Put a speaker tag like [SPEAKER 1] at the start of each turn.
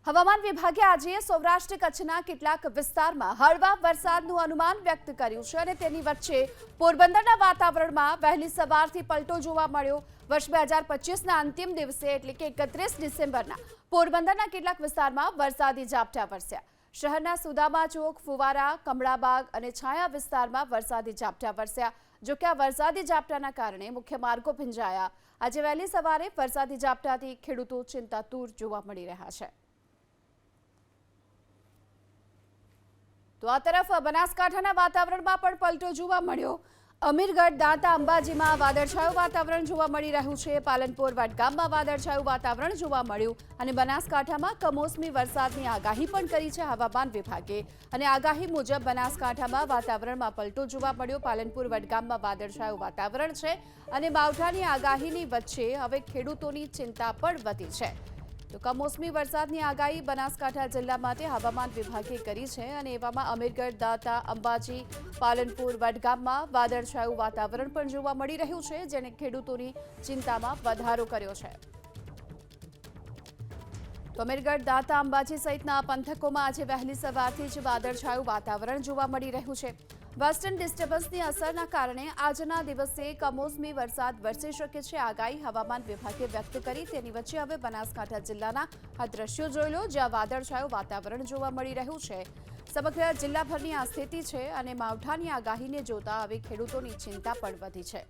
[SPEAKER 1] હવામાન વિભાગે આજે સૌરાષ્ટ્ર કચ્છના કેટલાક વિસ્તારમાં હળવા વરસાદનું અનુમાન વ્યક્ત કર્યું છે અને તેની વચ્ચે પોરબંદરના વાતાવરણમાં વહેલી સવારથી પલટો જોવા મળ્યો। વર્ષ 2025ના અંતિમ દિવસે એટલે કે 31 ડિસેમ્બરના પોરબંદરના કેટલાક વિસ્તારમાં વરસાદી ઝાપટા વરસ્યા। શહેરના સુદામા ચોક, ફુવારા, કમળાબાગ અને છાયા વિસ્તારમાં વરસાદી ઝાપટા વરસ્યા। જો કે આ વરસાદી ઝાપટાના કારણે મુખ્ય માર્ગો ભીંજાયા। આજે વહેલી સવારે વરસાદી ઝાપટાથી ખેડૂતો ચિંતાતુર જોવા મળી રહ્યા છે। તો આ તરફ બનાસકાંઠાના વાતાવરણમાં પણ પલટો જોવા મળ્યો। અમીરગઢ, દાંતા, અંબાજીમાં વાદળછાયું વાતાવરણ જોવા મળી રહ્યું છે। પાલનપુર, વડગામમાં વાદળછાયું વાતાવરણ જોવા મળ્યું અને બનાસકાંઠામાં કમોસમી વરસાદની આગાહી પણ કરી છે હવામાન વિભાગે અને આગાહી મુજબ બનાસકાંઠામાં વાતાવરણમાં પલટો જોવા મળ્યો। પાલનપુર, વડગામમાં વાદળછાયું વાતાવરણ છે અને માવઠાની આગાહીની વચ્ચે હવે ખેડૂતોની ચિંતા પણ વધી છે। તો કમોસમી વરસાદની આગાહી બનાસકાંઠા જિલ્લા માટે હવામાન વિભાગે કરી છે અને એવામાં અમીરગઢ, દાંતા, અંબાજી, પાલનપુર, વડગામમાં વાદળછાયું વાતાવરણ પણ જોવા મળી રહ્યું છે, જેને ખેડૂતોની ચિંતામાં વધારો કર્યો છે। તો અમીરગઢ, દાંતા, અંબાજી સહિતના પંથકોમાં આજે વહેલી સવારથી જ વાદળછાયું વાતાવરણ જોવા મળી રહ્યું છે। વેસ્ટર્ન ડિસ્ટર્બન્સની અસરના કારણે આજના દિવસે કમોસમી વરસાદ વરસી શકે છે આગાહી હવામાન વિભાગે વ્યક્ત કરી। તેની વચ્ચે હવે બનાસકાંઠા જિલ્લાના આ દ્રશ્યો જોઈ લો, જ્યાં વાદળછાયું વાતાવરણ જોવા મળી રહ્યું છે। સમગ્ર જિલ્લાભરની આ સ્થિતિ છે અને માવઠાની આગાહીને જોતા હવે ખેડૂતોની ચિંતા પણ વધી છે।